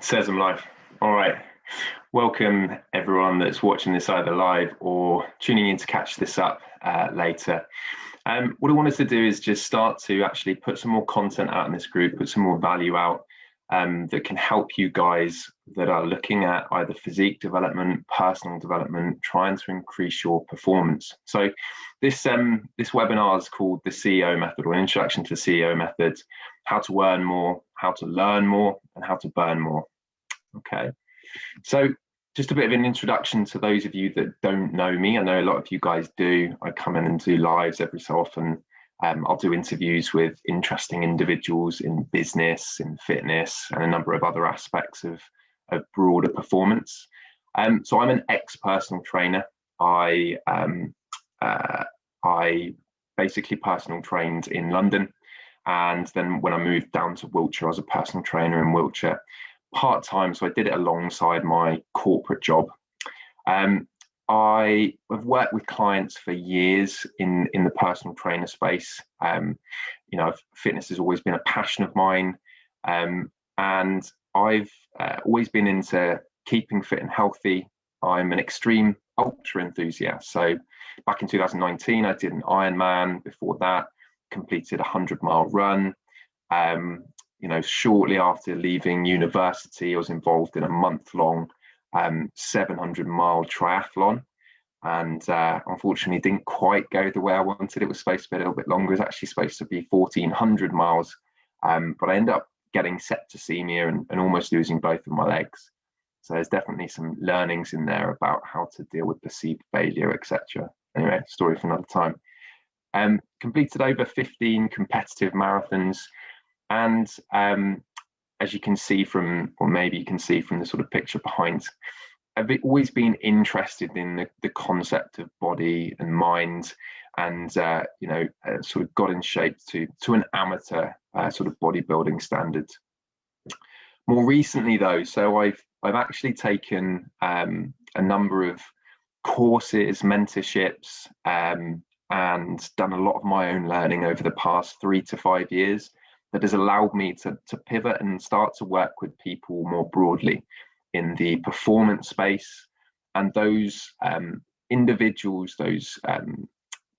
Says I'm live. All right. Welcome everyone that's watching this either live or tuning in to catch this up later. What I wanted to do is just start to actually put some more content out in this group, put some more value out that can help you guys that are looking at either physique development, personal development, trying to increase your performance. So this webinar is called the CEO Method, or Introduction to the CEO Method: how to earn more, how to learn more, and how to burn more. Okay, so just a bit of an introduction to those of you that don't know me. I know a lot of you guys do. I come in and do lives every so often. I'll do interviews with interesting individuals in business, in fitness, and a number of other aspects of broader performance. So I'm an ex-personal trainer. I basically personal trained in London, and then when I moved down to Wiltshire, I was a personal trainer in Wiltshire part-time, so I did it alongside my corporate job. I have worked with clients for years in the personal trainer space. Fitness has always been a passion of mine, and I've always been into keeping fit and healthy. I'm an extreme ultra enthusiast. So back in 2019, I did an Ironman. Before that, completed a 100-mile run. Shortly after leaving university, I was involved in a month-long 700-mile triathlon, and unfortunately didn't quite go the way I wanted. It was supposed to be a little bit longer. It was actually supposed to be 1,400 miles, but I ended up getting septicemia and almost losing both of my legs. So there's definitely some learnings in there about how to deal with perceived failure, etc. Anyway, story for another time. Completed over 15 competitive marathons, and as you can see from, or maybe you can see from the sort of picture behind, I've always been interested in the concept of body and mind, and sort of got in shape to an amateur sort of bodybuilding standard. More recently, though, so I've actually taken a number of courses, mentorships, and done a lot of my own learning over the past 3 to 5 years that has allowed me to pivot and start to work with people more broadly in the performance space, and those individuals, those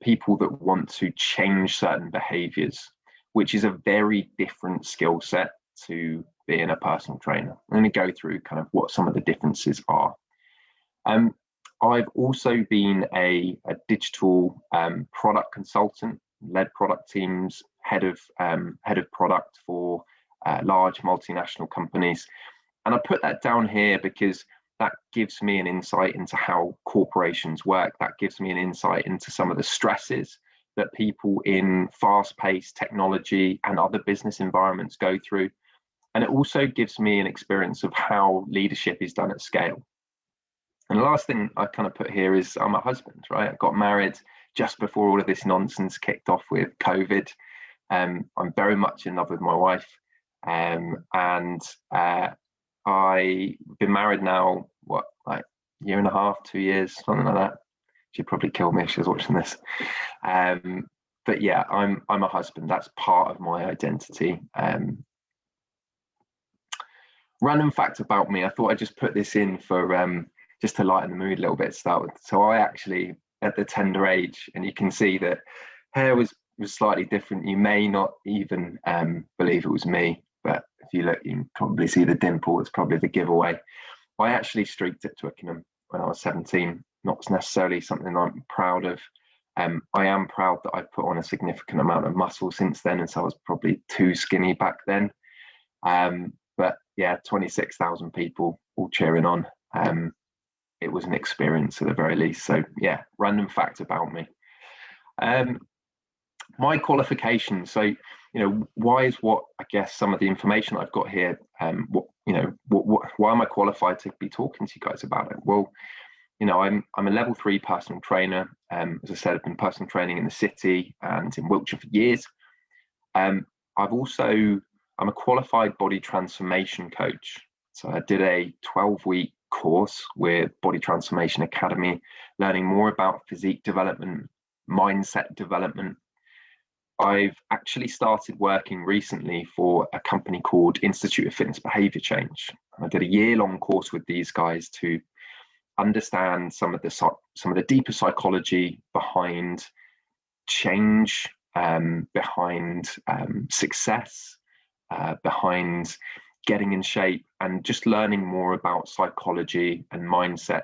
people that want to change certain behaviors, which is a very different skill set to being a personal trainer. I'm going to go through kind of what some of the differences are. I've also been a digital product consultant, led product teams, head of product for large multinational companies. And I put that down here because that gives me an insight into how corporations work. That gives me an insight into some of the stresses that people in fast-paced technology and other business environments go through. And it also gives me an experience of how leadership is done at scale. And the last thing I kind of put here is I'm a husband, right? I got married just before all of this nonsense kicked off with COVID. I'm very much in love with my wife, and I've been married now, like a year and a half, 2 years, something like that. She'd probably kill me if she was watching this. But yeah, I'm a husband. That's part of my identity. Random fact about me, I thought I'd just put this in for just to lighten the mood a little bit to start with. So I actually, at the tender age, and you can see that hair was slightly different. You may not even believe it was me, but if you look, you can probably see the dimple. It's probably the giveaway. I actually streaked at Twickenham when I was 17. Not necessarily something I'm proud of. I am proud that I've put on a significant amount of muscle since then, and so I was probably too skinny back then. But yeah, 26,000 people all cheering on. It was an experience at the very least. So yeah, random fact about me. My qualifications. So, why is what I guess some of the information I've got here, why am I qualified to be talking to you guys about it? Well, I'm a level 3 personal trainer. As I said, I've been personal training in the city and in Wiltshire for years. I'm a qualified body transformation coach. So I did a 12-week course with Body Transformation Academy, learning more about physique development, mindset development. I've actually started working recently for a company called Institute of Fitness Behavior Change. I did a year-long course with these guys to understand some of the deeper psychology behind change, behind success, behind getting in shape, and just learning more about psychology and mindset.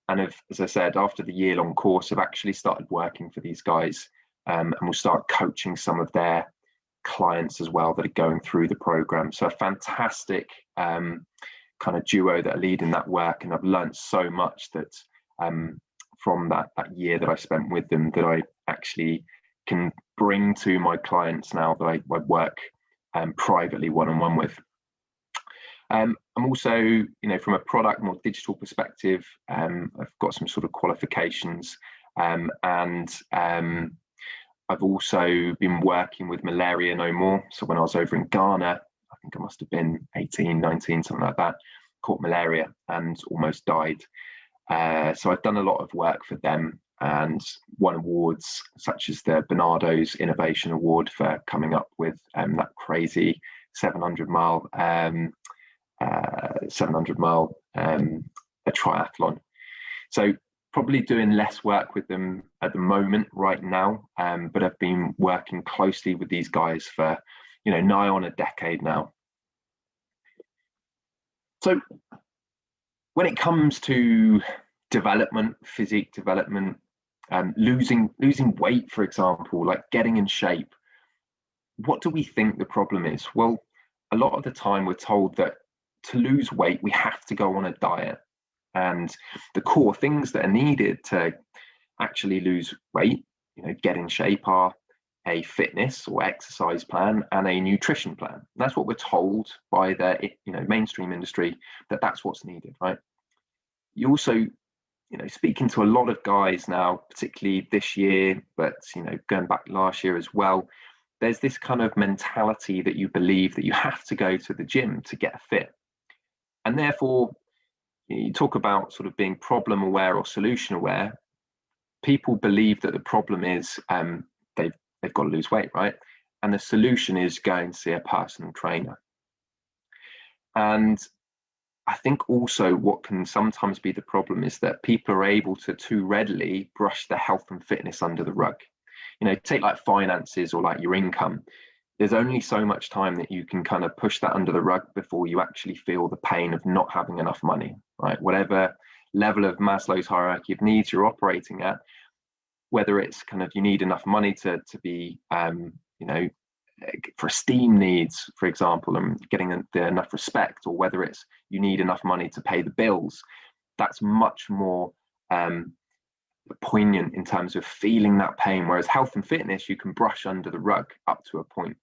And as I said, after the year-long course, I've actually started working for these guys, and we'll start coaching some of their clients as well that are going through the program. So a fantastic kind of duo that are leading that work, and I've learned so much that from that year that I spent with them, that I actually can bring to my clients now that I work privately one-on-one with. I'm also, from a product, more digital perspective, I've got some sort of qualifications, and I've also been working with Malaria No More. So when I was over in Ghana, I think I must have been 18, 19, something like that, caught malaria and almost died. So I've done a lot of work for them and won awards such as the Bernardo's Innovation Award for coming up with that crazy 700 mile a triathlon. So probably doing less work with them at the moment right now, but I've been working closely with these guys for nigh on a decade now. So when it comes to development, physique development, losing weight, for example, like getting in shape, what do we think the problem is? Well, a lot of the time we're told that to lose weight, we have to go on a diet. And the core things that are needed to actually lose weight, get in shape, are a fitness or exercise plan and a nutrition plan. And that's what we're told by the mainstream industry, that's what's needed, right? You also, speaking to a lot of guys now, particularly this year, but going back last year as well, there's this kind of mentality that you believe that you have to go to the gym to get fit. And therefore, you talk about sort of being problem aware or solution aware. People believe that the problem is they've got to lose weight, right? And the solution is going to see a personal trainer. And I think also what can sometimes be the problem is that people are able to too readily brush their health and fitness under the rug. Take like finances or like your income. There's only so much time that you can kind of push that under the rug before you actually feel the pain of not having enough money, right? Whatever level of Maslow's hierarchy of needs you're operating at, whether it's kind of you need enough money to be, for esteem needs, for example, and getting enough respect, or whether it's you need enough money to pay the bills, that's much more poignant in terms of feeling that pain. Whereas health and fitness, you can brush under the rug up to a point.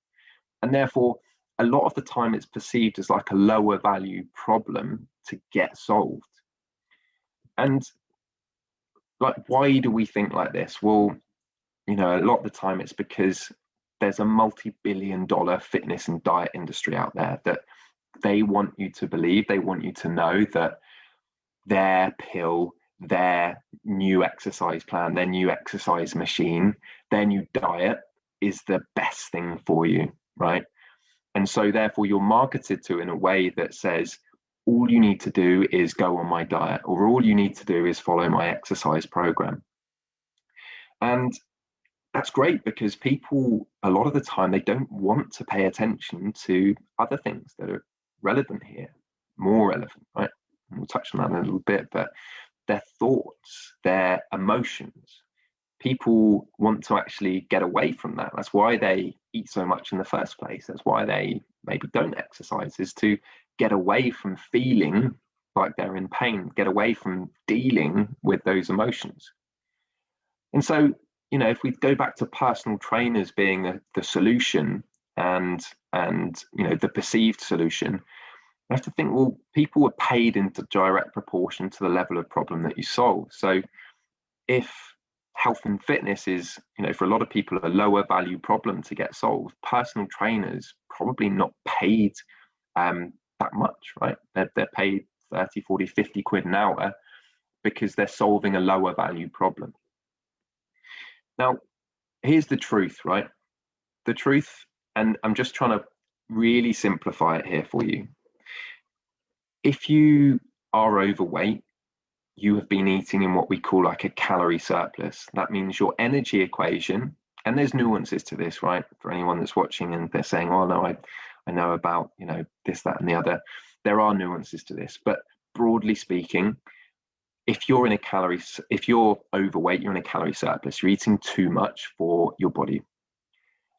And therefore, a lot of the time it's perceived as like a lower value problem to get solved. And like, why do we think like this? Well, a lot of the time it's because there's a multi-billion-dollar fitness and diet industry out there that they want you to believe, they want you to know that their pill, their new exercise plan, their new exercise machine, their new diet is the best thing for you, right? And so therefore you're marketed to in a way that says, all you need to do is go on my diet, or all you need to do is follow my exercise program. And that's great, because people, a lot of the time, they don't want to pay attention to other things that are relevant here, more relevant, right? And we'll touch on that in a little bit, but their thoughts, their emotions, people want to actually get away from that. That's why they eat so much in the first place. That's why they maybe don't exercise, is to get away from feeling like they're in pain, get away from dealing with those emotions. And so, if we go back to personal trainers being the solution and the perceived solution, I have to think, well, people were paid into direct proportion to the level of problem that you solve. So if health and fitness is, for a lot of people, a lower value problem to get solved, personal trainers probably not paid that much, right? They're paid 30, 40, 50 quid an hour because they're solving a lower value problem. Now, here's the truth, right? the truth, and I'm just trying to really simplify it here for you. If you are overweight, you have been eating in what we call like a calorie surplus. That means your energy equation, and there's nuances to this, right? For anyone that's watching and they're saying, oh no, I know about, you know, this, that, and the other. There are nuances to this, but broadly speaking, if you're overweight, you're in a calorie surplus, you're eating too much for your body.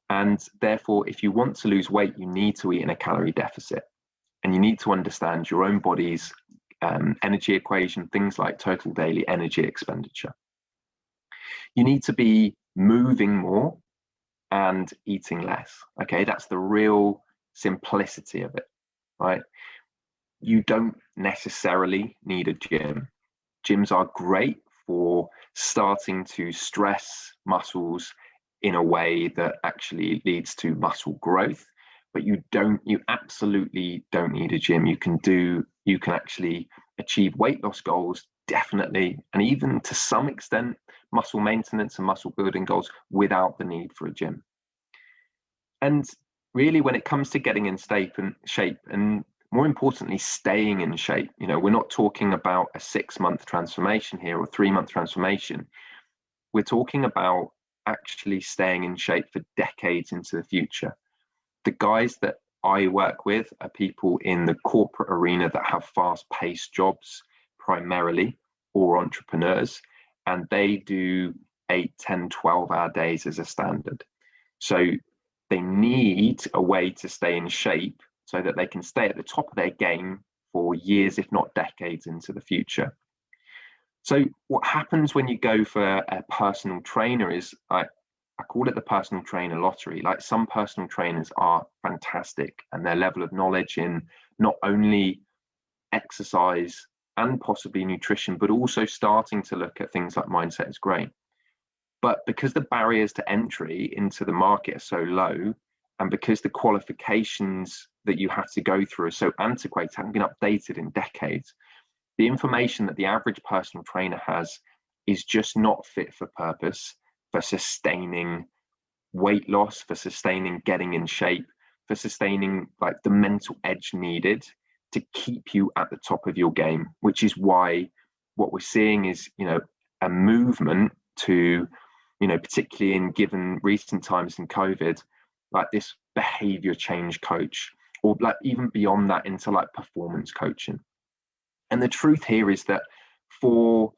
And therefore, if you want to lose weight, you need to eat in a calorie deficit. And you need to understand your own body's energy equation, things like total daily energy expenditure. You need to be moving more and eating less. Okay, that's the real simplicity of it, right? You don't necessarily need a gym. Gyms are great for starting to stress muscles in a way that actually leads to muscle growth, but you absolutely don't need a gym. You can actually achieve weight loss goals, definitely, and even to some extent muscle maintenance and muscle building goals without the need for a gym. And really, when it comes to getting in shape and more importantly, staying in shape, you know, we're not talking about a 6-month transformation here or 3-month transformation. We're talking about actually staying in shape for decades into the future. The guys that I work with are people in the corporate arena that have fast-paced jobs primarily, or entrepreneurs, and they do 8, 10, 12-hour days as a standard. So they need a way to stay in shape so that they can stay at the top of their game for years, if not decades into the future. So what happens when you go for a personal trainer is, I call it the personal trainer lottery. Like, some personal trainers are fantastic, and their level of knowledge in not only exercise and possibly nutrition, but also starting to look at things like mindset is great. But because the barriers to entry into the market are so low, and because the qualifications that you have to go through are so antiquated, haven't been updated in decades, the information that the average personal trainer has is just not fit for purpose for sustaining weight loss, for sustaining getting in shape, for sustaining like the mental edge needed to keep you at the top of your game. Which is why what we're seeing is, you know, a movement to, you know, particularly in given recent times in COVID, like this behavior change coach, or like even beyond that into like performance coaching. And the truth here is that to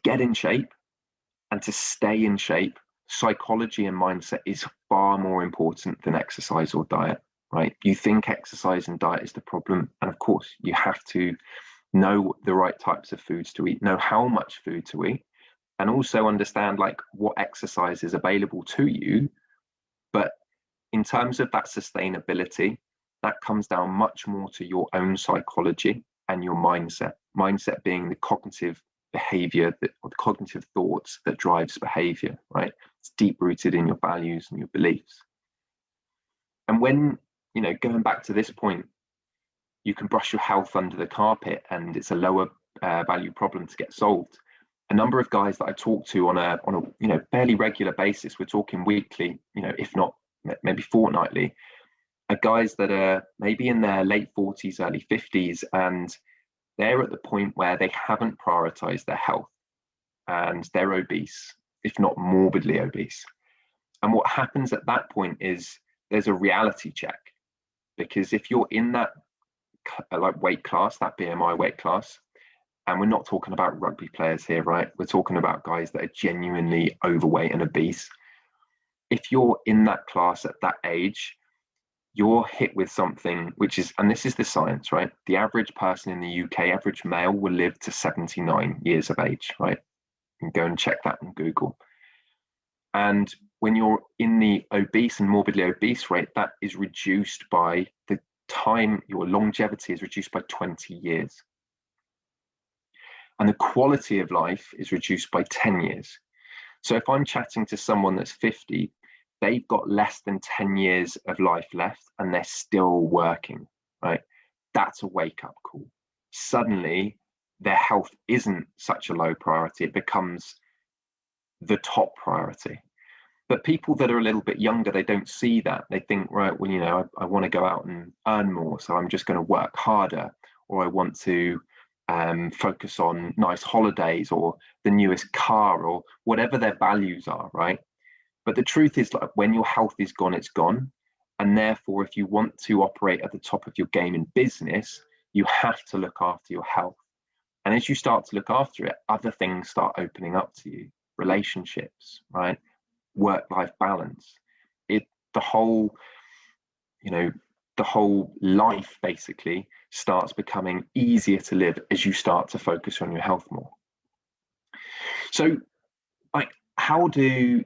get in shape and to stay in shape, psychology and mindset is far more important than exercise or diet, right? You think exercise and diet is the problem, and of course you have to know the right types of foods to eat, know how much food to eat, and also understand like what exercise is available to you. But in terms of that sustainability, that comes down much more to your own psychology and your mindset being the cognitive behavior, or the cognitive thoughts that drives behavior, right? It's deep rooted in your values and your beliefs. And when, you know, going back to this point, you can brush your health under the carpet and it's a lower value problem to get solved. A number of guys that I talk to on a you know, fairly regular basis, we're talking weekly, you know, if not maybe fortnightly, are guys that are maybe in their late 40s, early 50s, and they're at the point where they haven't prioritized their health and they're obese, if not morbidly obese. And what happens at that point is there's a reality check, because if you're in that like weight class, that BMI weight class, and we're not talking about rugby players here, right? We're talking about guys that are genuinely overweight and obese. If you're in that class at that age, you're hit with something which is, and this is the science, right? The average person in the UK, average male, will live to 79 years of age, right? You can go and check that on Google. And when you're in the obese and morbidly obese rate, that is reduced by the time, your longevity is reduced by 20 years. And the quality of life is reduced by 10 years. So if I'm chatting to someone that's 50, they've got less than 10 years of life left and they're still working, right? That's a wake-up call. Suddenly, their health isn't such a low priority. It becomes the top priority. But people that are a little bit younger, they don't see that. They think, right, well, you know, I want to go out and earn more, so I'm just going to work harder, or I want to focus on nice holidays or the newest car or whatever their values are, right? But the truth is, like, when your health is gone, it's gone. And therefore, if you want to operate at the top of your game in business, you have to look after your health. And as you start to look after it, other things start opening up to you. Relationships, right? Work-life balance. The whole, you know, the whole life basically starts becoming easier to live as you start to focus on your health more. So, like, how do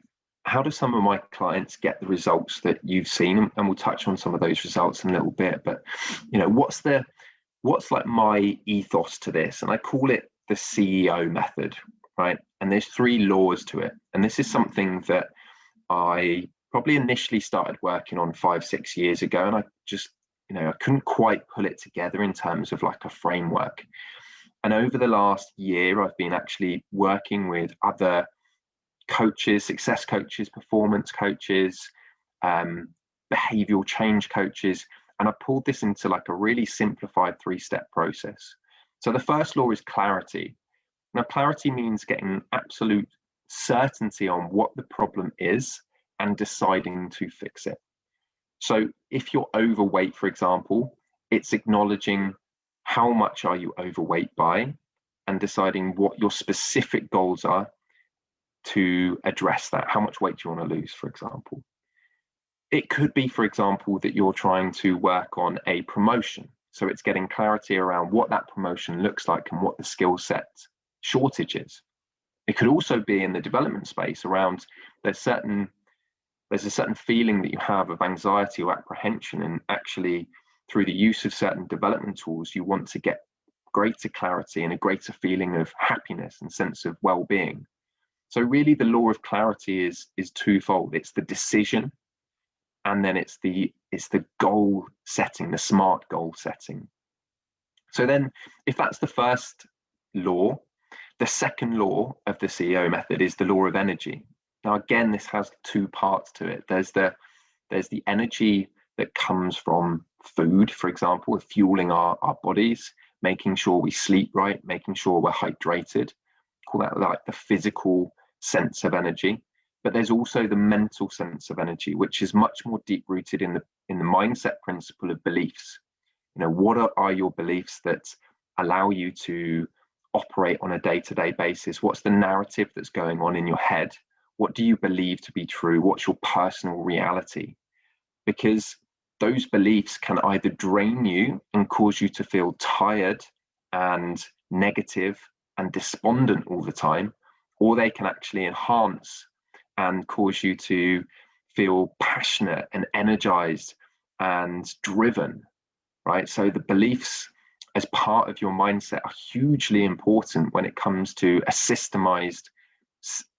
some of my clients get the results that you've seen? And we'll touch on some of those results in a little bit. But, you know, what's like my ethos to this? And I call it the CEO method, right? And there's 3 laws to it. And this is something that I probably initially started working on 5-6 years ago. And I just, you know, I couldn't quite pull it together in terms of like a framework. And over the last year, I've been actually working with other coaches, success coaches, performance coaches, behavioral change coaches, and I pulled this into like a really simplified 3-step process. So the first law is clarity. Now, clarity means getting absolute certainty on what the problem is and deciding to fix it. So if you're overweight, for example, it's acknowledging how much are you overweight by and deciding what your specific goals are to address that. How much weight do you want to lose, for example? It could be, for example, that you're trying to work on a promotion. So it's getting clarity around what that promotion looks like and what the skill set shortage is. It could also be in the development space around there's a certain feeling that you have of anxiety or apprehension, and actually through the use of certain development tools, you want to get greater clarity and a greater feeling of happiness and sense of well-being. So really the law of clarity is twofold. It's the decision, and then it's the goal setting, the smart goal setting. So then if that's the first law, the second law of the CEO method is the law of energy. Now, again, this has 2 parts to it. There's the energy that comes from food, for example, fueling our bodies, making sure we sleep right, making sure we're hydrated. Call that like the physical sense of energy. But there's also the mental sense of energy, which is much more deep rooted in the mindset principle of beliefs. You know, what are your beliefs that allow you to operate on a day-to-day basis? What's the narrative that's going on in your head? What do you believe to be true? What's your personal reality? Because those beliefs can either drain you and cause you to feel tired and negative and despondent all the time, or they can actually enhance and cause you to feel passionate and energized and driven, right? So the beliefs as part of your mindset are hugely important when it comes to a systemized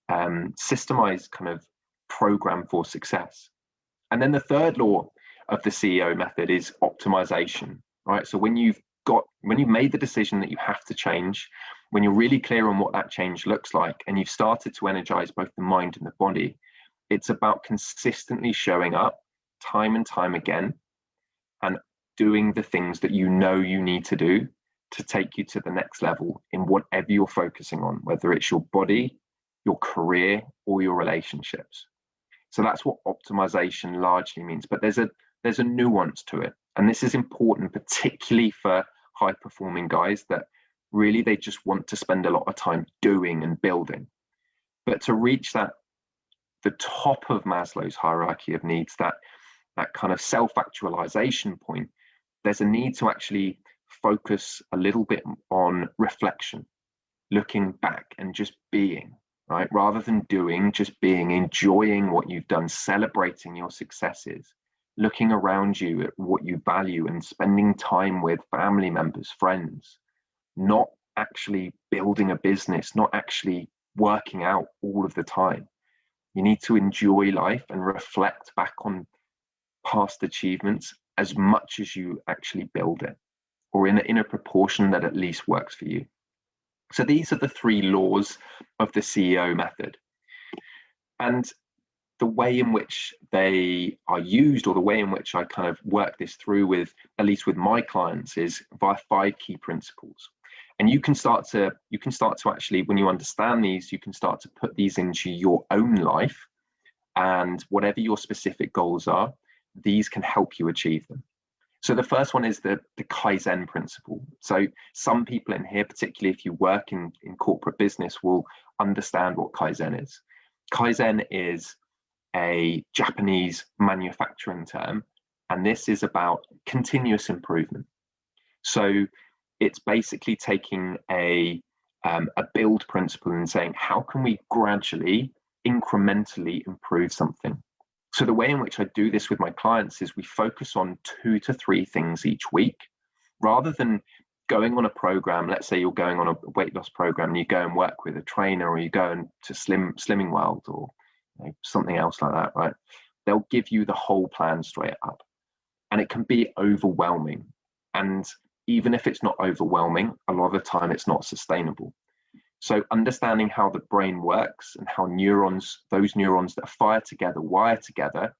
kind of program for success. And then the third law of the CEO method is optimization, right? So when you've made the decision that you have to change, when you're really clear on what that change looks like, and you've started to energize both the mind and the body, it's about consistently showing up time and time again and doing the things that you know you need to do to take you to the next level in whatever you're focusing on, whether it's your body, your career, or your relationships. So that's what optimization largely means, but there's a nuance to it. And this is important, particularly for high performing guys that really, they just want to spend a lot of time doing and building. But to reach the top of Maslow's hierarchy of needs, that kind of self-actualization point, there's a need to actually focus a little bit on reflection, looking back and just being, right? Rather than doing, just being, enjoying what you've done, celebrating your successes, looking around you at what you value and spending time with family members, friends, not actually building a business, not actually working out all of the time. You need to enjoy life and reflect back on past achievements as much as you actually build it, or in a proportion that at least works for you. So these are the 3 laws of the CEO method. And the way in which they are used, or the way in which I kind of work this through with, at least with my clients, is via 5 key principles. And you can start to actually, when you understand these, you can start to put these into your own life, and whatever your specific goals are, these can help you achieve them. So the first one is the Kaizen principle. So some people in here, particularly if you work in corporate business, will understand what Kaizen is. Kaizen is a Japanese manufacturing term, and this is about continuous improvement. So it's basically taking a build principle and saying, how can we gradually, incrementally improve something? So the way in which I do this with my clients is we focus on 2 to 3 things each week, rather than going on a program. Let's say you're going on a weight loss program and you go and work with a trainer, or you go to Slimming World, or something else like that, right? They'll give you the whole plan straight up, and it can be overwhelming. And even if it's not overwhelming, a lot of the time it's not sustainable. So understanding how the brain works and how those neurons that fire together, wire together,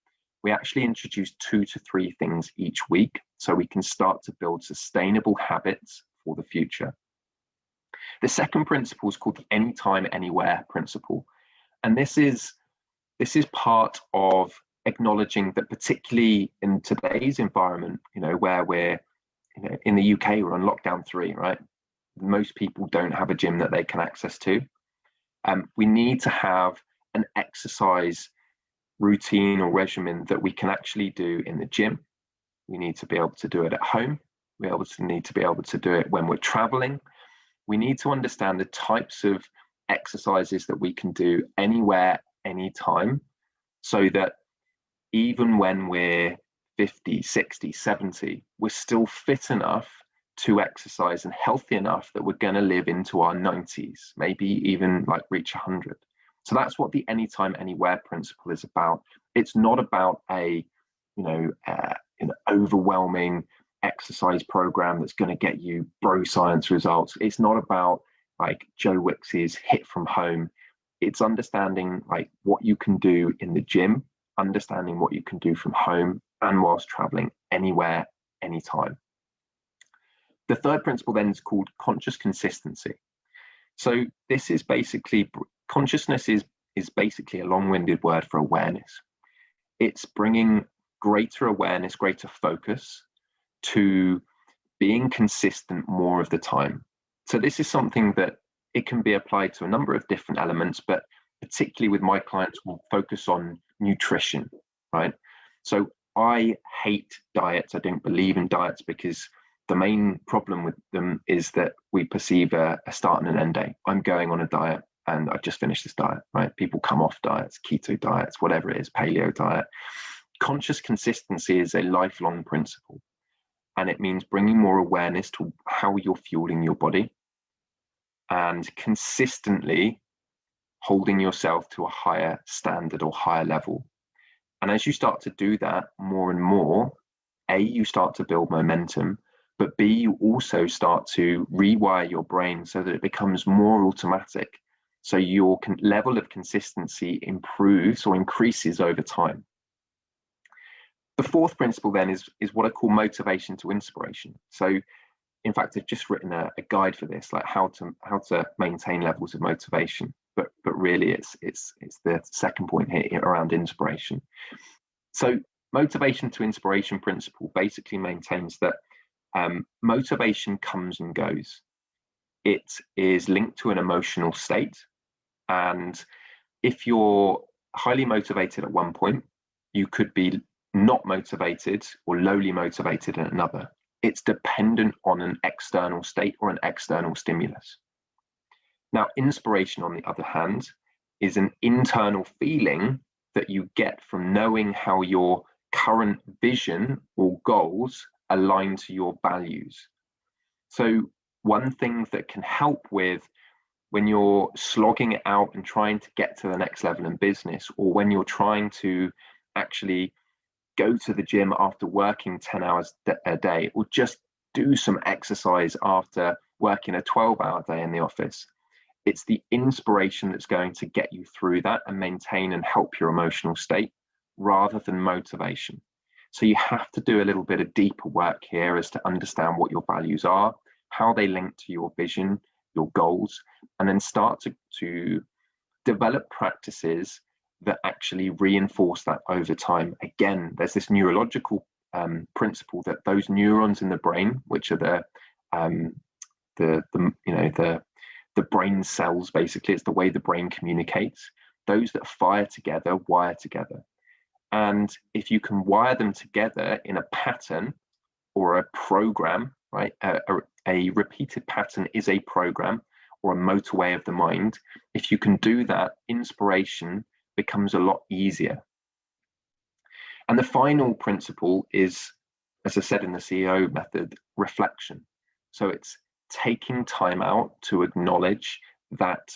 we actually introduce 2 to 3 things each week, so we can start to build sustainable habits for the future. The second principle is called the anytime, anywhere principle. And this is part of acknowledging that, particularly in today's environment, where we're, in the UK, we're on lockdown 3, right? Most people don't have a gym that they can access to. We need to have an exercise routine or regimen that we can actually do in the gym. We need to be able to do it at home. We need to be able to do it when we're traveling. We need to understand the types of exercises that we can do anywhere, anytime, so that even when we're 50, 60, 70, we're still fit enough to exercise and healthy enough that we're going to live into our 90s, maybe even reach 100. So that's what the anytime, anywhere principle is about. It's not about an overwhelming exercise program that's going to get you bro science results. It's not about Joe Wicks's hit from home. It's understanding what you can do in the gym, understanding what you can do from home, and whilst traveling, anywhere, anytime. The third principle then is called conscious consistency. So this is basically, consciousness is basically a long-winded word for awareness. It's bringing greater awareness, greater focus to being consistent more of the time. So this is something that it can be applied to a number of different elements, but particularly with my clients, we'll focus on nutrition, right? So I hate diets. I don't believe in diets, because the main problem with them is that we perceive a start and an end date. I'm going on a diet and I've just finished this diet, right? People come off diets, keto diets, whatever it is, paleo diet. Conscious consistency is a lifelong principle, and it means bringing more awareness to how you're fueling your body and consistently holding yourself to a higher standard or higher level. And as you start to do that more and more, A, you start to build momentum, but B, you also start to rewire your brain so that it becomes more automatic. So your level of consistency improves or increases over time. The fourth principle then is what I call motivation to inspiration. So in fact, I've just written a guide for this, how to maintain levels of motivation. But really it's the second point here around inspiration. So motivation to inspiration principle basically maintains that motivation comes and goes. It is linked to an emotional state. And if you're highly motivated at one point, you could be not motivated or lowly motivated at another. It's dependent on an external state or an external stimulus. Now, inspiration, on the other hand, is an internal feeling that you get from knowing how your current vision or goals align to your values. So one thing that can help with when you're slogging it out and trying to get to the next level in business, or when you're trying to actually go to the gym after working 10 hours a day, or just do some exercise after working a 12-hour day in the office, It's the inspiration that's going to get you through that and maintain and help your emotional state rather than motivation. So you have to do a little bit of deeper work here as to understand what your values are, how they link to your vision, your goals, and then start to develop practices that actually reinforce that over time. Again, there's this neurological principle that those neurons in the brain, which are the brain cells, basically, it's the way the brain communicates. Those that fire together wire together. And if you can wire them together in a pattern or a program, right? A repeated pattern is a program or a motorway of the mind. If you can do that, inspiration becomes a lot easier. And the final principle is, as I said in the CEO method, reflection. So it's taking time out to acknowledge that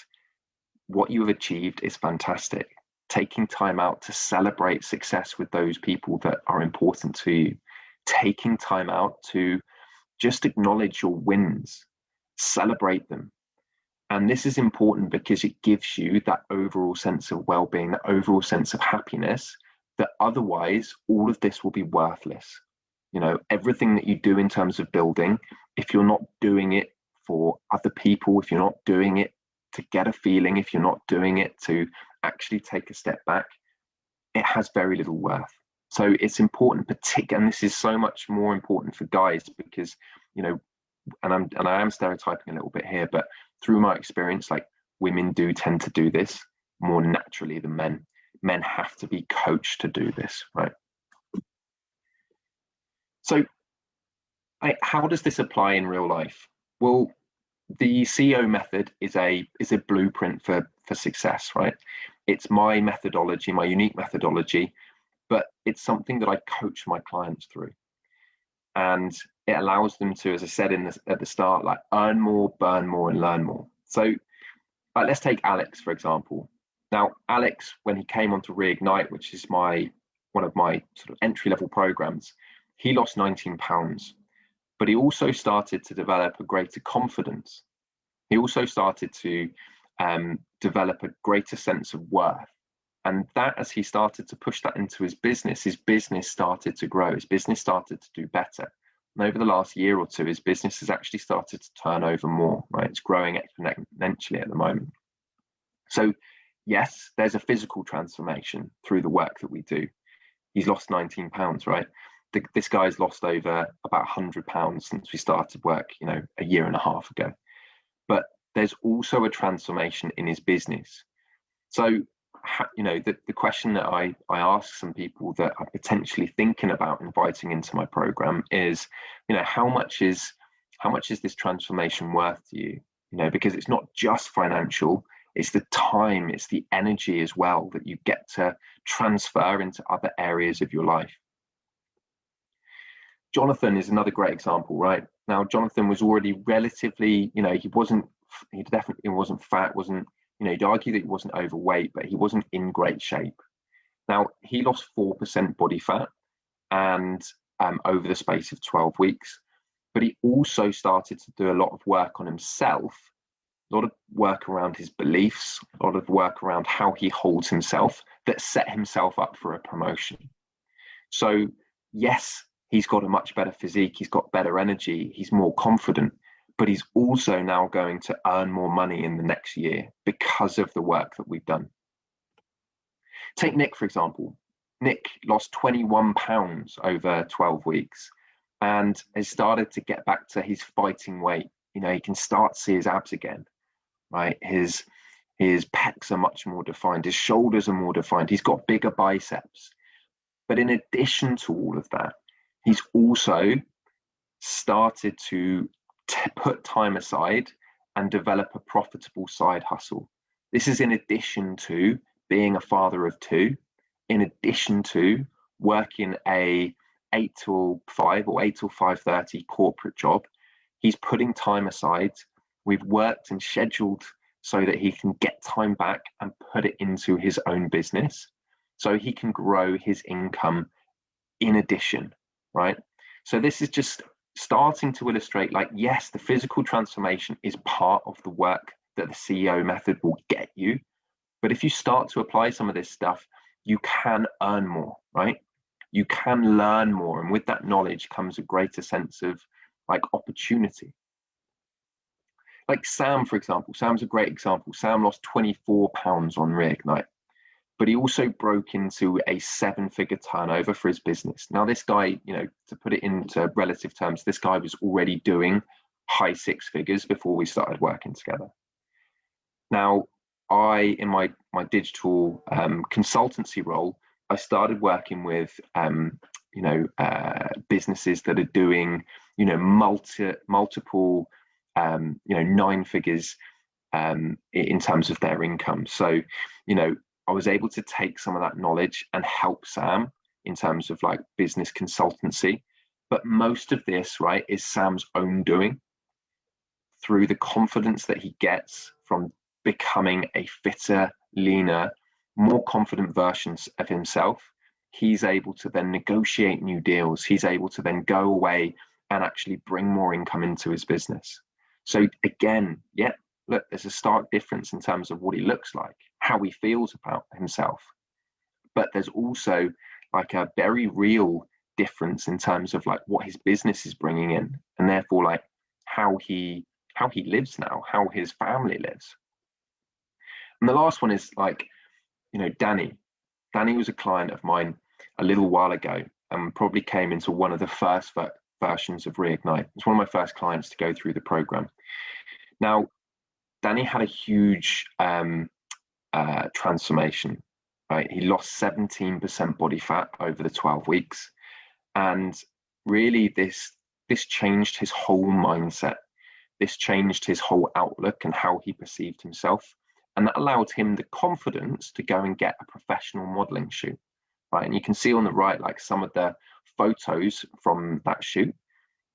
what you have achieved is fantastic. Taking time out to celebrate success with those people that are important to you. Taking time out to just acknowledge your wins, celebrate them. And this is important because it gives you that overall sense of well-being, that overall sense of happiness, that otherwise all of this will be worthless. You know, everything that you do in terms of building, if you're not doing it for other people, if you're not doing it to get a feeling, if you're not doing it to actually take a step back, it has very little worth. So it's important, and this is so much more important for guys because, you know, and I am stereotyping a little bit here, but through my experience, like, women do tend to do this more naturally than men. Men have to be coached to do this, right? So how does this apply in real life? Well, the CEO method is a blueprint for success, right? It's my methodology, my unique methodology, but it's something that I coach my clients through. And it allows them to, as I said at the start, like, earn more, burn more, and learn more. So let's take Alex, for example. Now, Alex, when he came onto Reignite, which is one of my sort of entry-level programs, he lost 19 pounds, but he also started to develop a greater confidence. He also started to develop a greater sense of worth. And that, as he started to push that into his business started to grow. His business started to do better. And over the last year or two, his business has actually started to turn over more, right? It's growing exponentially at the moment. So yes, there's a physical transformation through the work that we do. He's lost 19 pounds, right? This guy's lost over about 100 pounds since we started work, you know, a year and a half ago. But there's also a transformation in his business. So, you know, the question that I ask some people that are potentially thinking about inviting into my program is, you know, how much is this transformation worth to you? You know, because it's not just financial, it's the time, it's the energy as well that you get to transfer into other areas of your life. Jonathan is another great example, right? Now, Jonathan was already relatively, you know, he definitely wasn't fat, you know, you'd argue that he wasn't overweight, but he wasn't in great shape. Now, he lost 4% body fat and over the space of 12 weeks, but he also started to do a lot of work on himself, a lot of work around his beliefs, a lot of work around how he holds himself that set himself up for a promotion. So yes, he's got a much better physique, he's got better energy, he's more confident, but he's also now going to earn more money in the next year because of the work that we've done. Take Nick, for example. Nick lost 21 pounds over 12 weeks and has started to get back to his fighting weight. You know, he can start to see his abs again, right? His pecs are much more defined, his shoulders are more defined, he's got bigger biceps. But in addition to all of that, he's also started to put time aside and develop a profitable side hustle. This is in addition to being a father of two, in addition to working a 8 till 5 or 8 till 5:30 corporate job. He's putting time aside. We've worked and scheduled so that he can get time back and put it into his own business so he can grow his income in addition, right? So this is just starting to illustrate, like, yes, the physical transformation is part of the work that the CEO method will get you. But if you start to apply some of this stuff, you can earn more, right? You can learn more. And with that knowledge comes a greater sense of like opportunity. Like Sam, for example, Sam's a great example. Sam lost 24 pounds on Reignite, but he also broke into a 7-figure turnover for his business. Now, this guy, you know, to put it into relative terms, this guy was already doing high 6 figures before we started working together. Now, in my digital consultancy role, I started working with businesses that are doing, you know, multiple 9 figures in terms of their income. So, you know, I was able to take some of that knowledge and help Sam in terms of like business consultancy. But most of this, right, is Sam's own doing through the confidence that he gets from becoming a fitter, leaner, more confident versions of himself. He's able to then negotiate new deals. He's able to then go away and actually bring more income into his business. So again, yeah, look, there's a stark difference in terms of what he looks like, how he feels about himself. But there's also like a very real difference in terms of like what his business is bringing in, and therefore like how he lives now, how his family lives. And the last one is like, you know, Danny. Danny was a client of mine a little while ago and probably came into one of the first versions of Reignite. It's one of my first clients to go through the program. Now, Danny had a huge transformation, right? He lost 17% body fat over the 12 weeks. And really this changed his whole mindset. This changed his whole outlook and how he perceived himself. And that allowed him the confidence to go and get a professional modeling shoot, right? And you can see on the right, like some of the photos from that shoot.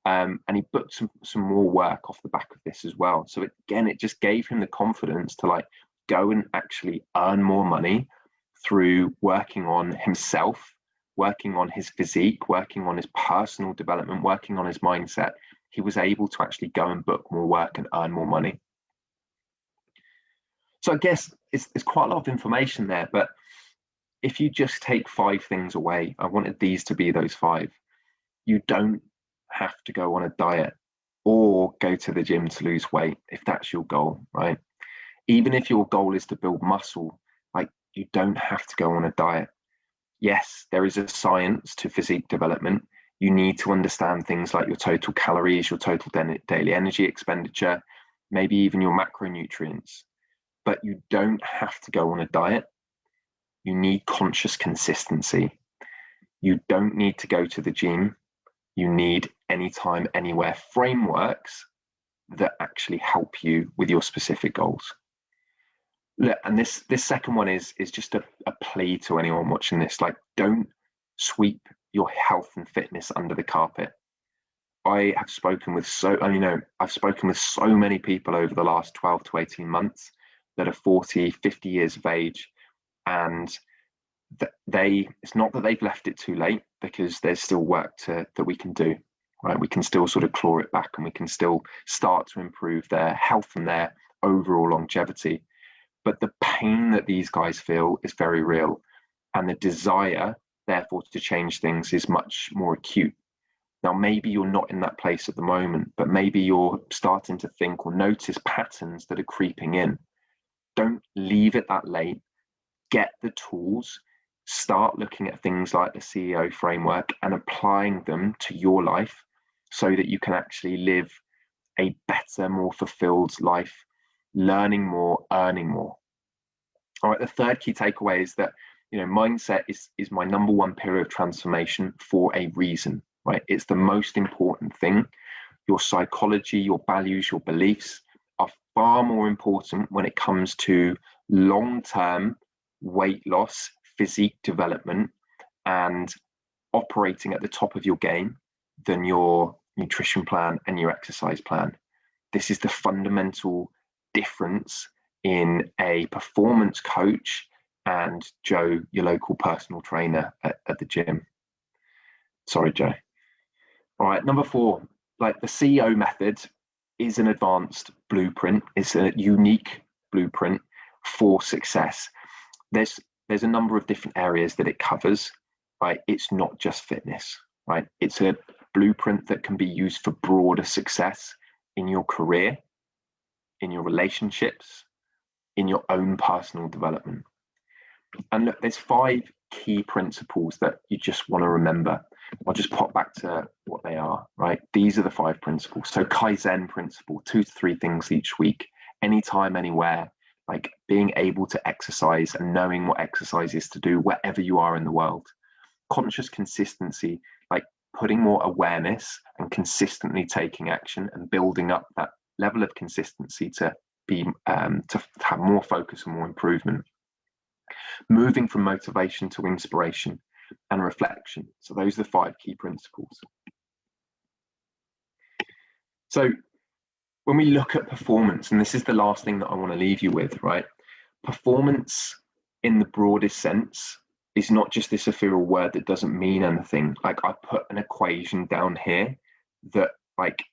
And he booked some more work off the back of this as well. So it just gave him the confidence to like go and actually earn more money through working on himself, working on his physique, working on his personal development, working on his mindset. He was able to actually go and book more work and earn more money. So I guess it's quite a lot of information there, but if you just take 5 things away, I wanted these to be those 5. You don't have to go on a diet or go to the gym to lose weight if that's your goal, right? Even if your goal is to build muscle, like you don't have to go on a diet. Yes, there is a science to physique development. You need to understand things like your total calories, your total daily energy expenditure, maybe even your macronutrients. But you don't have to go on a diet. You need conscious consistency. You don't need to go to the gym. You need anytime, anywhere frameworks that actually help you with your specific goals. Look, and this second one is just a plea to anyone watching this. Like, don't sweep your health and fitness under the carpet. I've spoken with so many people over the last 12 to 18 months that are 40, 50 years of age, and it's not that they've left it too late, because there's still work that we can do, right? We can still sort of claw it back, and we can still start to improve their health and their overall longevity. But the pain that these guys feel is very real, and the desire, therefore, to change things is much more acute. Now, maybe you're not in that place at the moment, but maybe you're starting to think or notice patterns that are creeping in. Don't leave it that late. Get the tools. Start looking at things like the CEO framework and applying them to your life so that you can actually live a better, more fulfilled life, learning more, earning more. All right, the third key takeaway is that, you know, mindset is my number one pillar of transformation for a reason, right? It's the most important thing. Your psychology, your values, your beliefs are far more important when it comes to long-term weight loss, physique development, and operating at the top of your game than your nutrition plan and your exercise plan. This is the fundamental difference in a performance coach and Joe, your local personal trainer at the gym. Sorry, Joe. All right, number 4, like the CEO method is an advanced blueprint. It's a unique blueprint for success. There's a number of different areas that it covers, right? It's not just fitness, right? It's a blueprint that can be used for broader success in your career, in your relationships, in your own personal development. And look, there's 5 key principles that you just want to remember. I'll just pop back to what they are, right? These are the 5 principles. So Kaizen principle, 2 to 3 things each week, anytime, anywhere, like being able to exercise and knowing what exercise is to do wherever you are in the world. Conscious consistency, like putting more awareness and consistently taking action and building up that level of consistency to be to have more focus and more improvement. Moving from motivation to inspiration and reflection. So those are the 5 key principles. So when we look at performance, and this is the last thing that I want to leave you with, right? Performance in the broadest sense is not just this ethereal word that doesn't mean anything. Like, I put an equation down here that like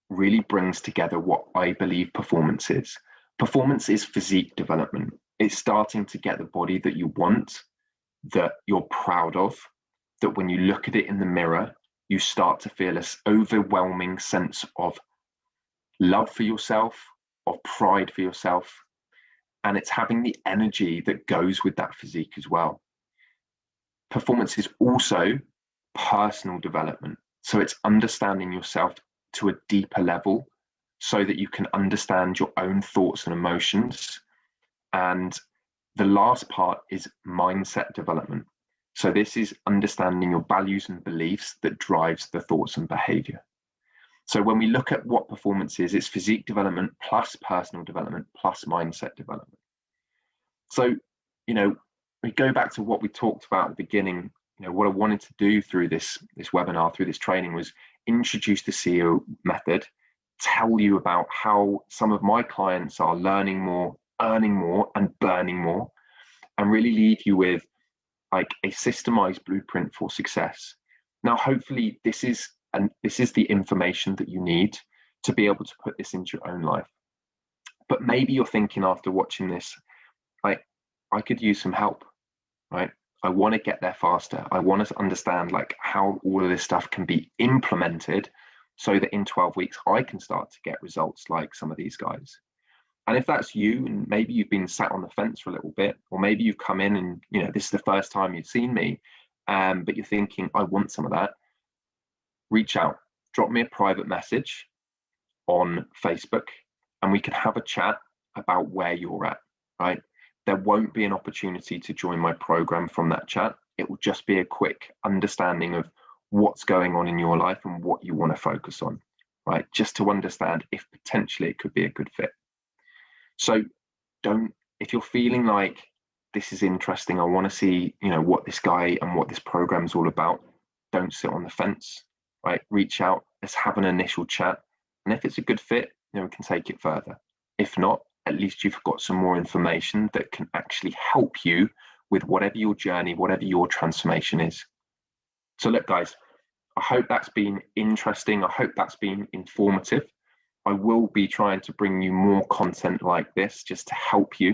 really brings together what I believe performance is. Performance is physique development. It's starting to get the body that you want, that you're proud of, that when you look at it in the mirror, you start to feel this overwhelming sense of love for yourself, of pride for yourself. And it's having the energy that goes with that physique as well. Performance is also personal development. So it's understanding yourself to a deeper level so that you can understand your own thoughts and emotions. And the last part is mindset development. So this is understanding your values and beliefs that drives the thoughts and behavior. So when we look at what performance is, it's physique development plus personal development plus mindset development. So, you know, we go back to what we talked about at the beginning. You know, what I wanted to do through this webinar, through this training, was introduce the CEO method, tell you about how some of my clients are learning more, earning more, and burning more, and really leave you with like a systemized blueprint for success. Now, hopefully this is the information that you need to be able to put this into your own life. But maybe you're thinking after watching this, like, I could use some help, right? I want to get there faster. I want to understand like how all of this stuff can be implemented so that in 12 weeks I can start to get results like some of these guys. And if that's you, and maybe you've been sat on the fence for a little bit, or maybe you've come in and, you know, this is the first time you've seen me, but you're thinking, I want some of that, reach out, drop me a private message on Facebook, and we can have a chat about where you're at, right? There won't be an opportunity to join my program from that chat. It will just be a quick understanding of what's going on in your life and what you want to focus on, right? Just to understand if potentially it could be a good fit. So if you're feeling like this is interesting, I want to see, you know, what this guy and what this program is all about, don't sit on the fence, right? Reach out, let's have an initial chat. And if it's a good fit, you know, we can take it further. If not, at least you've got some more information that can actually help you with whatever your journey, whatever your transformation is. So look, guys, I hope that's been interesting. I hope that's been informative. I will be trying to bring you more content like this just to help you.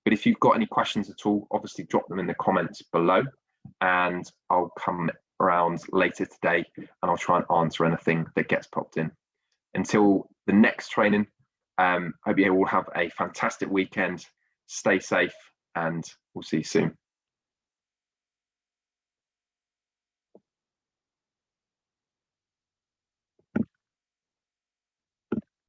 But if you've got any questions at all, obviously drop them in the comments below, and I'll come around later today and I'll try and answer anything that gets popped in. Until the next training, hope you all have a fantastic weekend. Stay safe, and we'll see you soon.